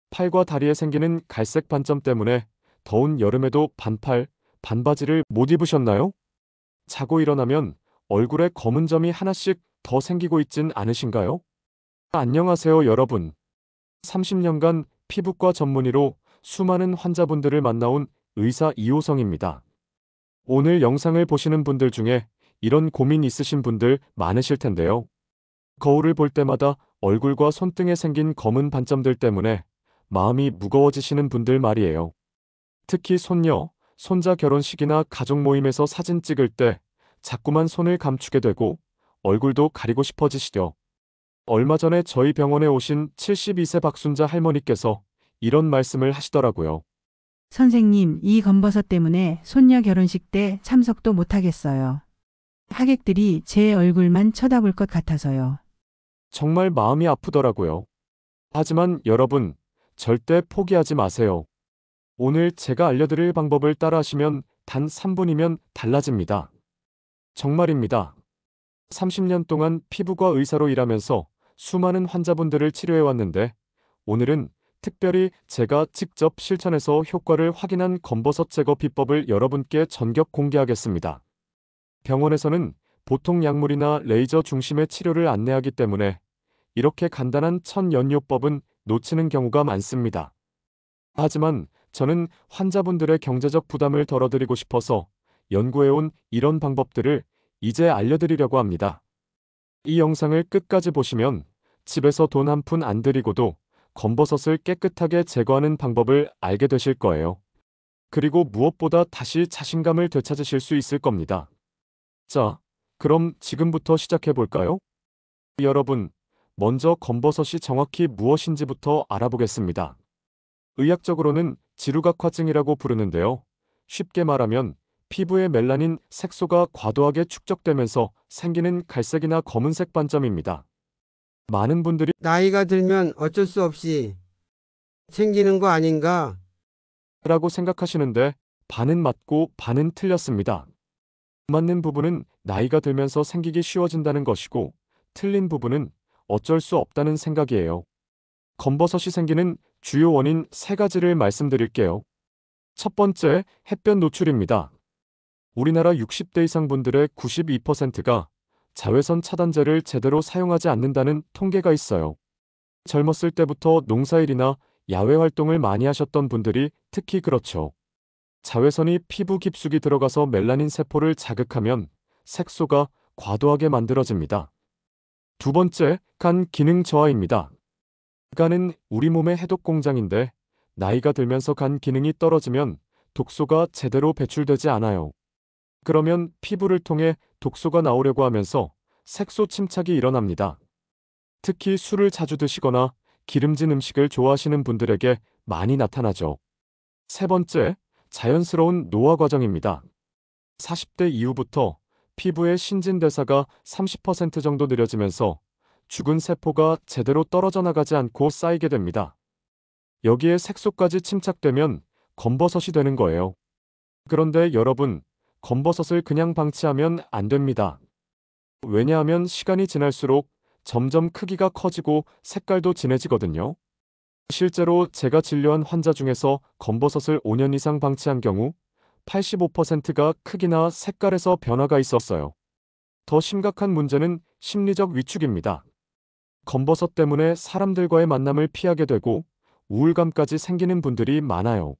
팔과 다리에 생기는 갈색 반점 때문에 더운 여름에도 반팔, 반바지를 못 입으셨나요? 자고 일어나면 얼굴에 검은 점이 하나씩 더 생기고 있진 않으신가요? 안녕하세요, 여러분. 30년간 피부과 전문의로 수많은 환자분들을 만나온 의사 이호성입니다. 오늘 영상을 보시는 분들 중에 이런 고민 있으신 분들 많으실 텐데요. 거울을 볼 때마다 얼굴과 손등에 생긴 검은 반점들 때문에 마음이 무거워지시는 분들 말이에요. 특히 손녀, 손자 결혼식이나 가족 모임에서 사진 찍을 때 자꾸만 손을 감추게 되고 얼굴도 가리고 싶어지시죠. 얼마 전에 저희 병원에 오신 72세 박순자 할머니께서 이런 말씀을 하시더라고요. 선생님, 이 검버섯 때문에 손녀 결혼식 때 참석도 못하겠어요. 하객들이 제 얼굴만 쳐다볼 것 같아서요. 정말 마음이 아프더라고요. 하지만 여러분, 절대 포기하지 마세요. 오늘 제가 알려드릴 방법을 따라하시면 단 3분이면 달라집니다. 정말입니다. 30년 동안 피부과 의사로 일하면서 수많은 환자분들을 치료해왔는데 오늘은 특별히 제가 직접 실천해서 효과를 확인한 검버섯 제거 비법을 여러분께 전격 공개하겠습니다. 병원에서는 보통 약물이나 레이저 중심의 치료를 안내하기 때문에 이렇게 간단한 천연요법은 놓치는 경우가 많습니다. 하지만 저는 환자분들의 경제적 부담을 덜어드리고 싶어서 연구해온 이런 방법들을 이제 알려드리려고 합니다. 이 영상을 끝까지 보시면 집에서 돈 한 푼 안 들이고도 검버섯을 깨끗하게 제거하는 방법을 알게 되실 거예요. 그리고 무엇보다 다시 자신감을 되찾으실 수 있을 겁니다. 자, 그럼 지금부터 시작해 볼까요? 여러분, 먼저 검버섯이 정확히 무엇인지부터 알아보겠습니다. 의학적으로는 지루각화증이라고 부르는데요. 쉽게 말하면 피부의 멜라닌 색소가 과도하게 축적되면서 생기는 갈색이나 검은색 반점입니다. 많은 분들이 나이가 들면 어쩔 수 없이 생기는 거 아닌가? 라고 생각하시는데 반은 맞고 반은 틀렸습니다. 맞는 부분은 나이가 들면서 생기기 쉬워진다는 것이고 틀린 부분은 어쩔 수 없다는 생각이에요. 검버섯이 생기는 주요 원인 3가지를 말씀드릴게요. 첫 번째, 햇볕 노출입니다. 우리나라 60대 이상 분들의 92%가 자외선 차단제를 제대로 사용하지 않는다는 통계가 있어요. 젊었을 때부터 농사일이나 야외 활동을 많이 하셨던 분들이 특히 그렇죠. 자외선이 피부 깊숙이 들어가서 멜라닌 세포를 자극하면 색소가 과도하게 만들어집니다. 두 번째, 간 기능 저하입니다. 간은 우리 몸의 해독 공장인데 나이가 들면서 간 기능이 떨어지면 독소가 제대로 배출되지 않아요. 그러면 피부를 통해 독소가 나오려고 하면서 색소 침착이 일어납니다. 특히 술을 자주 드시거나 기름진 음식을 좋아하시는 분들에게 많이 나타나죠. 세 번째, 자연스러운 노화 과정입니다. 40대 이후부터 피부의 신진대사가 30% 정도 느려지면서 죽은 세포가 제대로 떨어져 나가지 않고 쌓이게 됩니다. 여기에 색소까지 침착되면 검버섯이 되는 거예요. 그런데 여러분, 검버섯을 그냥 방치하면 안 됩니다. 왜냐하면 시간이 지날수록 점점 크기가 커지고 색깔도 진해지거든요. 실제로 제가 진료한 환자 중에서 검버섯을 5년 이상 방치한 경우 85%가 크기나 색깔에서 변화가 있었어요. 더 심각한 문제는 심리적 위축입니다. 검버섯 때문에 사람들과의 만남을 피하게 되고 우울감까지 생기는 분들이 많아요.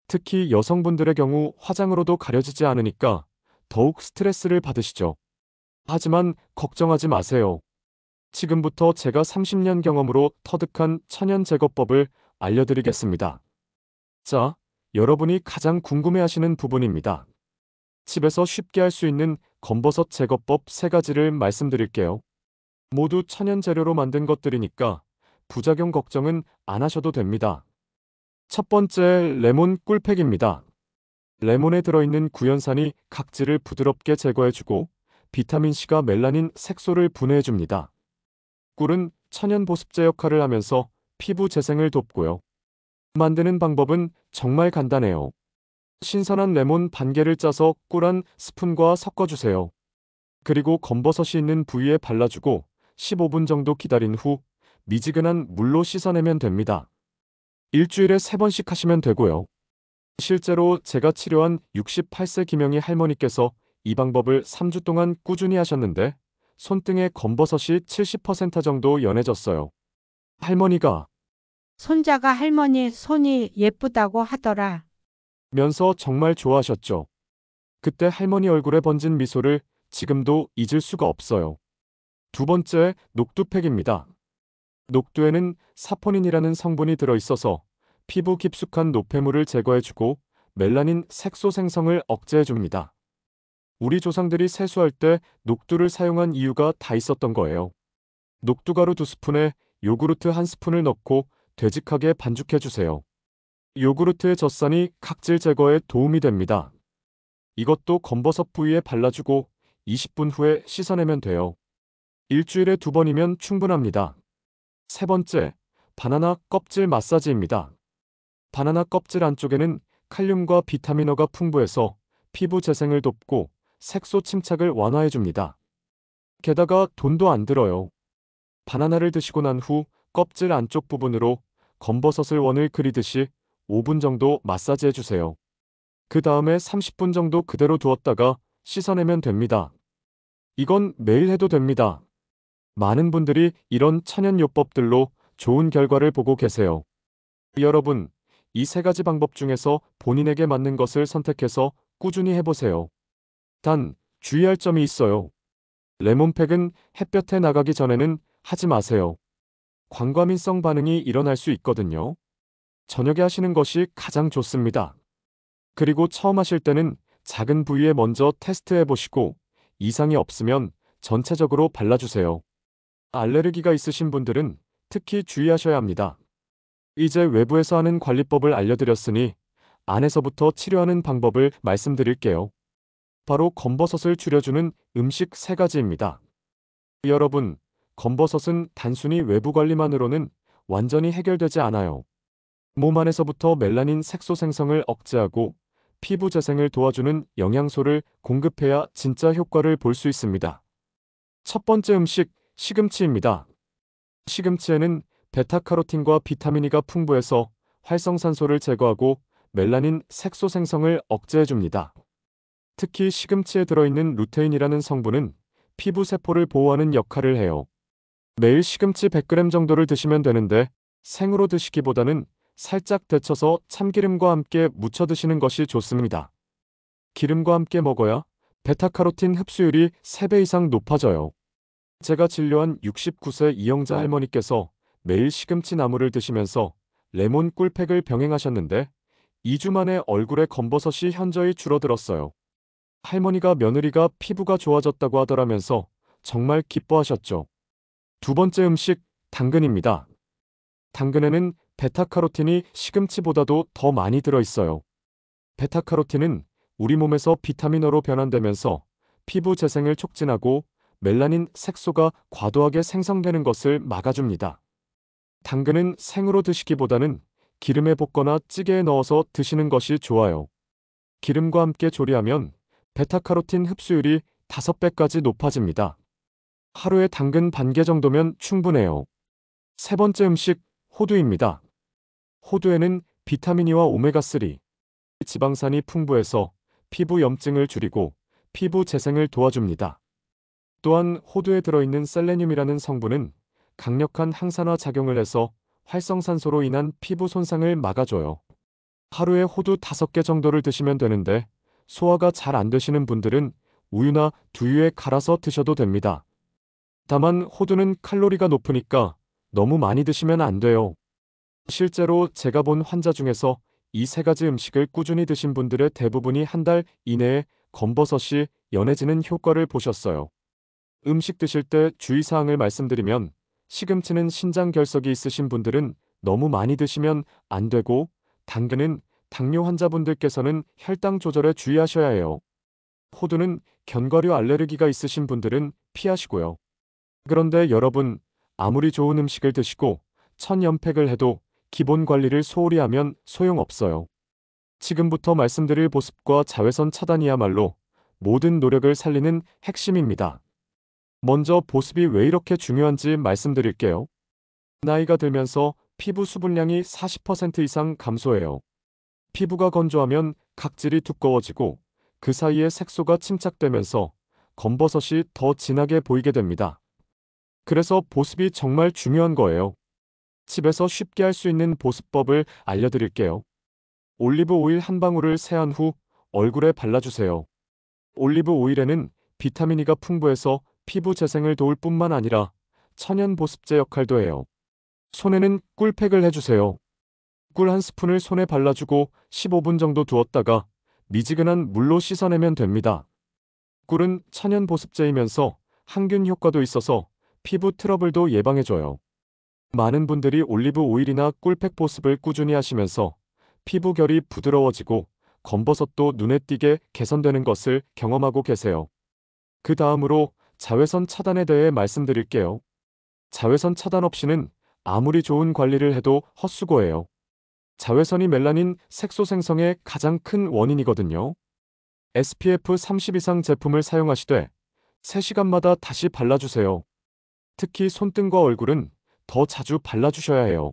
특히 여성분들의 경우 화장으로도 가려지지 않으니까 더욱 스트레스를 받으시죠. 하지만 걱정하지 마세요. 지금부터 제가 30년 경험으로 터득한 천연 제거법을 알려드리겠습니다. 자, 여러분이 가장 궁금해하시는 부분입니다. 집에서 쉽게 할 수 있는 검버섯 제거법 3가지를 말씀드릴게요. 모두 천연 재료로 만든 것들이니까 부작용 걱정은 안 하셔도 됩니다. 첫 번째, 레몬 꿀팩입니다. 레몬에 들어있는 구연산이 각질을 부드럽게 제거해주고 비타민C가 멜라닌 색소를 분해해줍니다. 꿀은 천연 보습제 역할을 하면서 피부 재생을 돕고요. 만드는 방법은 정말 간단해요. 신선한 레몬 반 개를 짜서 꿀 한 스푼과 섞어주세요. 그리고 검버섯이 있는 부위에 발라주고 15분 정도 기다린 후 미지근한 물로 씻어내면 됩니다. 일주일에 3번씩 하시면 되고요. 실제로 제가 치료한 68세 김영희 할머니께서 이 방법을 3주 동안 꾸준히 하셨는데 손등의 검버섯이 70% 정도 연해졌어요. 할머니가 손자가 할머니 손이 예쁘다고 하더라. 면서 정말 좋아하셨죠. 그때 할머니 얼굴에 번진 미소를 지금도 잊을 수가 없어요. 두 번째, 녹두팩입니다. 녹두에는 사포닌이라는 성분이 들어있어서 피부 깊숙한 노폐물을 제거해주고 멜라닌 색소 생성을 억제해줍니다. 우리 조상들이 세수할 때 녹두를 사용한 이유가 다 있었던 거예요. 녹두가루 2스푼에 요구르트 1스푼을 넣고 되직하게 반죽해주세요. 요구르트의 젖산이 각질 제거에 도움이 됩니다. 이것도 검버섯 부위에 발라주고 20분 후에 씻어내면 돼요. 일주일에 2번이면 충분합니다. 세 번째, 바나나 껍질 마사지입니다. 바나나 껍질 안쪽에는 칼륨과 비타민어가 풍부해서 피부 재생을 돕고 색소 침착을 완화해줍니다. 게다가 돈도 안 들어요. 바나나를 드시고 난 후 껍질 안쪽 부분으로 검버섯을 원을 그리듯이 5분 정도 마사지해주세요. 그 다음에 30분 정도 그대로 두었다가 씻어내면 됩니다. 이건 매일 해도 됩니다. 많은 분들이 이런 천연요법들로 좋은 결과를 보고 계세요. 여러분, 이 3가지 방법 중에서 본인에게 맞는 것을 선택해서 꾸준히 해보세요. 단, 주의할 점이 있어요. 레몬팩은 햇볕에 나가기 전에는 하지 마세요. 광과민성 반응이 일어날 수 있거든요. 저녁에 하시는 것이 가장 좋습니다. 그리고 처음 하실 때는 작은 부위에 먼저 테스트해 보시고 이상이 없으면 전체적으로 발라주세요. 알레르기가 있으신 분들은 특히 주의하셔야 합니다. 이제 외부에서 하는 관리법을 알려드렸으니 안에서부터 치료하는 방법을 말씀드릴게요. 바로 검버섯을 줄여주는 음식 3가지입니다. 여러분, 검버섯은 단순히 외부 관리만으로는 완전히 해결되지 않아요. 몸 안에서부터 멜라닌 색소 생성을 억제하고 피부 재생을 도와주는 영양소를 공급해야 진짜 효과를 볼 수 있습니다. 첫 번째 음식, 시금치입니다. 시금치에는 베타카로틴과 비타민 E가 풍부해서 활성산소를 제거하고 멜라닌 색소 생성을 억제해줍니다. 특히 시금치에 들어있는 루테인이라는 성분은 피부 세포를 보호하는 역할을 해요. 매일 시금치 100g 정도를 드시면 되는데 생으로 드시기보다는 살짝 데쳐서 참기름과 함께 무쳐 드시는 것이 좋습니다. 기름과 함께 먹어야 베타카로틴 흡수율이 3배 이상 높아져요. 제가 진료한 69세 이영자 할머니께서 매일 시금치 나물을 드시면서 레몬 꿀팩을 병행하셨는데 2주 만에 얼굴에 검버섯이 현저히 줄어들었어요. 할머니가 며느리가 피부가 좋아졌다고 하더라면서 정말 기뻐하셨죠. 두 번째 음식, 당근입니다. 당근에는 베타카로틴이 시금치보다도 더 많이 들어있어요. 베타카로틴은 우리 몸에서 비타민어로 변환되면서 피부 재생을 촉진하고 멜라닌 색소가 과도하게 생성되는 것을 막아줍니다. 당근은 생으로 드시기보다는 기름에 볶거나 찌개에 넣어서 드시는 것이 좋아요. 기름과 함께 조리하면 베타카로틴 흡수율이 5배까지 높아집니다. 하루에 당근 반 개 정도면 충분해요. 세 번째 음식, 호두입니다. 호두에는 비타민 E와 오메가3, 지방산이 풍부해서 피부 염증을 줄이고 피부 재생을 도와줍니다. 또한 호두에 들어있는 셀레늄이라는 성분은 강력한 항산화 작용을 해서 활성산소로 인한 피부 손상을 막아줘요. 하루에 호두 5개 정도를 드시면 되는데 소화가 잘 안 되시는 분들은 우유나 두유에 갈아서 드셔도 됩니다. 다만 호두는 칼로리가 높으니까 너무 많이 드시면 안 돼요. 실제로 제가 본 환자 중에서 이 3가지 음식을 꾸준히 드신 분들의 대부분이 한 달 이내에 검버섯이 연해지는 효과를 보셨어요. 음식 드실 때 주의사항을 말씀드리면 시금치는 신장 결석이 있으신 분들은 너무 많이 드시면 안 되고 당근은 당뇨 환자분들께서는 혈당 조절에 주의하셔야 해요. 호두는 견과류 알레르기가 있으신 분들은 피하시고요. 그런데 여러분, 아무리 좋은 음식을 드시고 천연팩을 해도 기본 관리를 소홀히 하면 소용없어요. 지금부터 말씀드릴 보습과 자외선 차단이야말로 모든 노력을 살리는 핵심입니다. 먼저 보습이 왜 이렇게 중요한지 말씀드릴게요. 나이가 들면서 피부 수분량이 40% 이상 감소해요. 피부가 건조하면 각질이 두꺼워지고 그 사이에 색소가 침착되면서 검버섯이 더 진하게 보이게 됩니다. 그래서 보습이 정말 중요한 거예요. 집에서 쉽게 할 수 있는 보습법을 알려드릴게요. 올리브 오일 한 방울을 세안 후 얼굴에 발라주세요. 올리브 오일에는 비타민 E가 풍부해서 피부 재생을 도울 뿐만 아니라 천연 보습제 역할도 해요. 손에는 꿀팩을 해주세요. 꿀 한 스푼을 손에 발라주고 15분 정도 두었다가 미지근한 물로 씻어내면 됩니다. 꿀은 천연 보습제이면서 항균 효과도 있어서 피부 트러블도 예방해줘요. 많은 분들이 올리브 오일이나 꿀팩 보습을 꾸준히 하시면서 피부 결이 부드러워지고 검버섯도 눈에 띄게 개선되는 것을 경험하고 계세요. 그 다음으로 자외선 차단에 대해 말씀드릴게요. 자외선 차단 없이는 아무리 좋은 관리를 해도 헛수고예요. 자외선이 멜라닌 색소 생성의 가장 큰 원인이거든요. SPF 30 이상 제품을 사용하시되 3시간마다 다시 발라주세요. 특히 손등과 얼굴은 더 자주 발라주셔야 해요.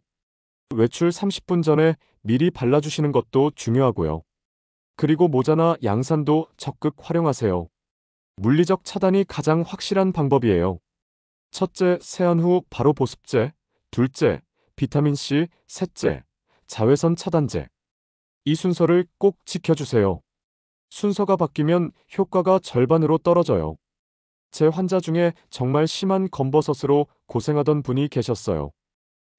외출 30분 전에 미리 발라주시는 것도 중요하고요. 그리고 모자나 양산도 적극 활용하세요. 물리적 차단이 가장 확실한 방법이에요. 첫째, 세안 후 바로 보습제. 둘째, 비타민C. 셋째, 자외선 차단제. 이 순서를 꼭 지켜주세요. 순서가 바뀌면 효과가 절반으로 떨어져요. 제 환자 중에 정말 심한 검버섯으로 고생하던 분이 계셨어요.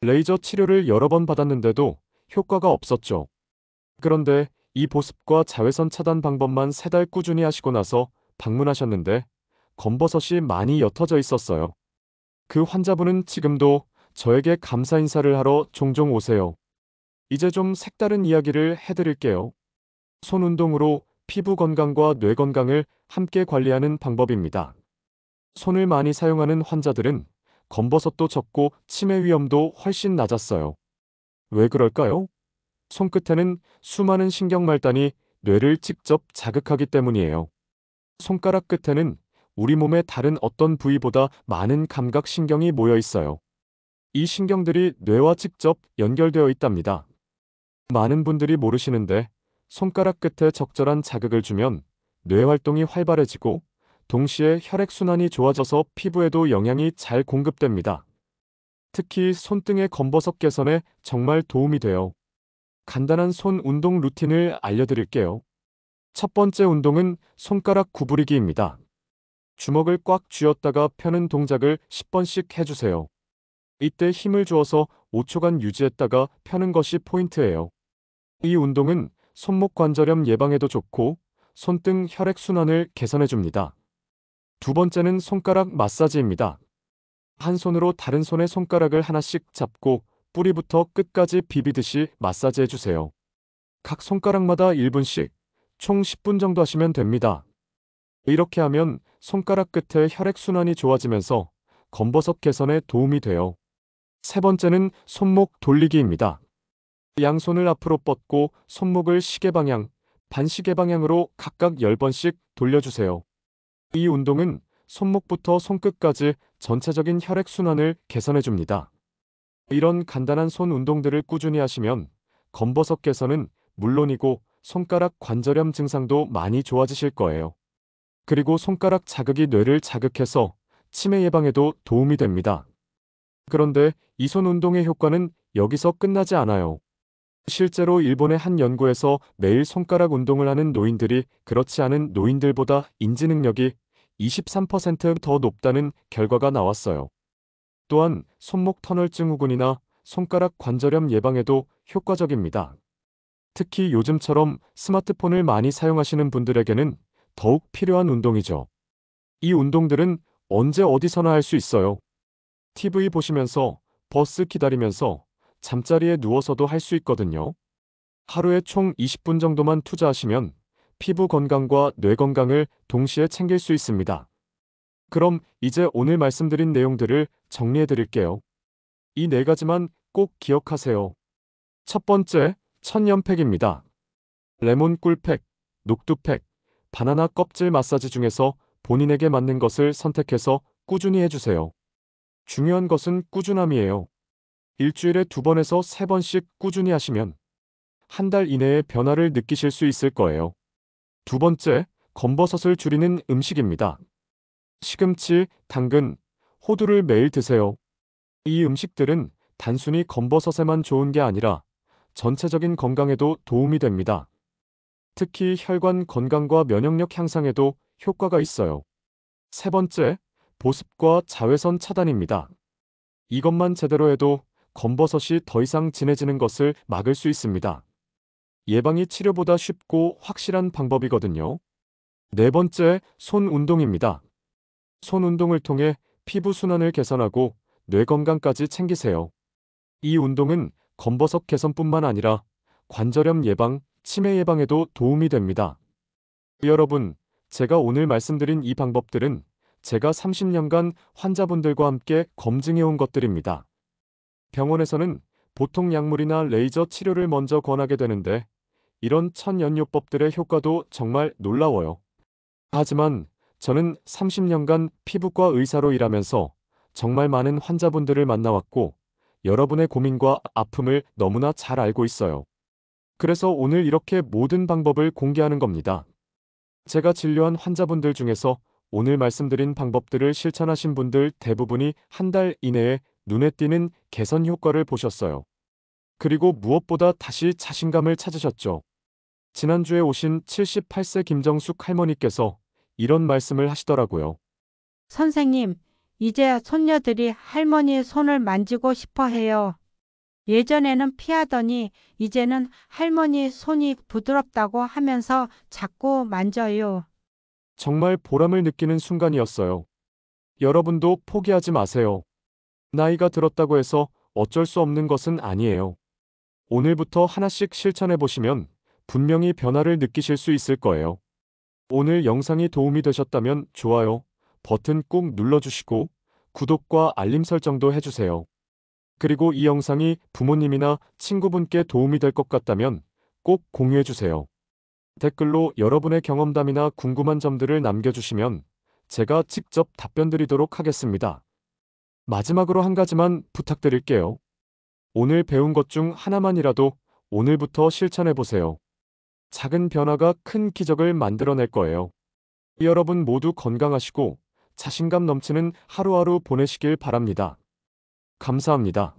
레이저 치료를 여러 번 받았는데도 효과가 없었죠. 그런데 이 보습과 자외선 차단 방법만 3달 꾸준히 하시고 나서 방문하셨는데 검버섯이 많이 옅어져 있었어요. 그 환자분은 지금도 저에게 감사 인사를 하러 종종 오세요. 이제 좀 색다른 이야기를 해드릴게요. 손 운동으로 피부 건강과 뇌 건강을 함께 관리하는 방법입니다. 손을 많이 사용하는 환자들은 검버섯도 적고 치매 위험도 훨씬 낮았어요. 왜 그럴까요? 손끝에는 수많은 신경말단이 뇌를 직접 자극하기 때문이에요. 손가락 끝에는 우리 몸의 다른 어떤 부위보다 많은 감각신경이 모여 있어요. 이 신경들이 뇌와 직접 연결되어 있답니다. 많은 분들이 모르시는데 손가락 끝에 적절한 자극을 주면 뇌 활동이 활발해지고 동시에 혈액순환이 좋아져서 피부에도 영양이 잘 공급됩니다. 특히 손등의 검버섯 개선에 정말 도움이 돼요. 간단한 손 운동 루틴을 알려드릴게요. 첫 번째 운동은 손가락 구부리기입니다. 주먹을 꽉 쥐었다가 펴는 동작을 10번씩 해주세요. 이때 힘을 주어서 5초간 유지했다가 펴는 것이 포인트예요. 이 운동은 손목 관절염 예방에도 좋고 손등 혈액순환을 개선해줍니다. 두 번째는 손가락 마사지입니다. 한 손으로 다른 손의 손가락을 하나씩 잡고 뿌리부터 끝까지 비비듯이 마사지해주세요. 각 손가락마다 1분씩, 총 10분 정도 하시면 됩니다. 이렇게 하면 손가락 끝에 혈액순환이 좋아지면서 검버섯 개선에 도움이 돼요. 세 번째는 손목 돌리기입니다. 양손을 앞으로 뻗고 손목을 시계 방향, 반시계 방향으로 각각 10번씩 돌려주세요. 이 운동은 손목부터 손끝까지 전체적인 혈액순환을 개선해줍니다. 이런 간단한 손 운동들을 꾸준히 하시면 검버섯 개선은 물론이고 손가락 관절염 증상도 많이 좋아지실 거예요. 그리고 손가락 자극이 뇌를 자극해서 치매 예방에도 도움이 됩니다. 그런데 이 손 운동의 효과는 여기서 끝나지 않아요. 실제로 일본의 한 연구에서 매일 손가락 운동을 하는 노인들이 그렇지 않은 노인들보다 인지 능력이 23% 더 높다는 결과가 나왔어요. 또한 손목 터널 증후군이나 손가락 관절염 예방에도 효과적입니다. 특히 요즘처럼 스마트폰을 많이 사용하시는 분들에게는 더욱 필요한 운동이죠. 이 운동들은 언제 어디서나 할 수 있어요. TV 보시면서, 버스 기다리면서, 잠자리에 누워서도 할 수 있거든요. 하루에 총 20분 정도만 투자하시면 피부 건강과 뇌 건강을 동시에 챙길 수 있습니다. 그럼 이제 오늘 말씀드린 내용들을 정리해 드릴게요. 이 4가지만 꼭 기억하세요. 첫 번째, 천연팩입니다. 레몬 꿀팩, 녹두팩, 바나나 껍질 마사지 중에서 본인에게 맞는 것을 선택해서 꾸준히 해주세요. 중요한 것은 꾸준함이에요. 일주일에 2번에서 3번씩 꾸준히 하시면 한 달 이내에 변화를 느끼실 수 있을 거예요. 두 번째, 검버섯을 줄이는 음식입니다. 시금치, 당근, 호두를 매일 드세요. 이 음식들은 단순히 검버섯에만 좋은 게 아니라 전체적인 건강에도 도움이 됩니다. 특히 혈관 건강과 면역력 향상에도 효과가 있어요. 세 번째, 보습과 자외선 차단입니다. 이것만 제대로 해도 검버섯이 더 이상 진해지는 것을 막을 수 있습니다. 예방이 치료보다 쉽고 확실한 방법이거든요. 네 번째, 손 운동입니다. 손 운동을 통해 피부 순환을 개선하고 뇌 건강까지 챙기세요. 이 운동은 검버섯 개선뿐만 아니라 관절염 예방, 치매 예방에도 도움이 됩니다. 여러분, 제가 오늘 말씀드린 이 방법들은 제가 30년간 환자분들과 함께 검증해온 것들입니다. 병원에서는 보통 약물이나 레이저 치료를 먼저 권하게 되는데 이런 천연요법들의 효과도 정말 놀라워요. 하지만 저는 30년간 피부과 의사로 일하면서 정말 많은 환자분들을 만나왔고 여러분의 고민과 아픔을 너무나 잘 알고 있어요. 그래서 오늘 이렇게 모든 방법을 공개하는 겁니다. 제가 진료한 환자분들 중에서 오늘 말씀드린 방법들을 실천하신 분들 대부분이 한 달 이내에 눈에 띄는 개선 효과를 보셨어요. 그리고 무엇보다 다시 자신감을 찾으셨죠. 지난주에 오신 78세 김정숙 할머니께서 이런 말씀을 하시더라고요. 선생님, 이제 손녀들이 할머니의 손을 만지고 싶어 해요. 예전에는 피하더니 이제는 할머니 손이 부드럽다고 하면서 자꾸 만져요. 정말 보람을 느끼는 순간이었어요. 여러분도 포기하지 마세요. 나이가 들었다고 해서 어쩔 수 없는 것은 아니에요. 오늘부터 하나씩 실천해 보시면 분명히 변화를 느끼실 수 있을 거예요. 오늘 영상이 도움이 되셨다면 좋아요 버튼 꾹 눌러주시고 구독과 알림 설정도 해주세요. 그리고 이 영상이 부모님이나 친구분께 도움이 될 것 같다면 꼭 공유해주세요. 댓글로 여러분의 경험담이나 궁금한 점들을 남겨주시면 제가 직접 답변 드리도록 하겠습니다. 마지막으로 한 가지만 부탁드릴게요. 오늘 배운 것 중 하나만이라도 오늘부터 실천해 보세요. 작은 변화가 큰 기적을 만들어낼 거예요. 여러분 모두 건강하시고 자신감 넘치는 하루하루 보내시길 바랍니다. 감사합니다.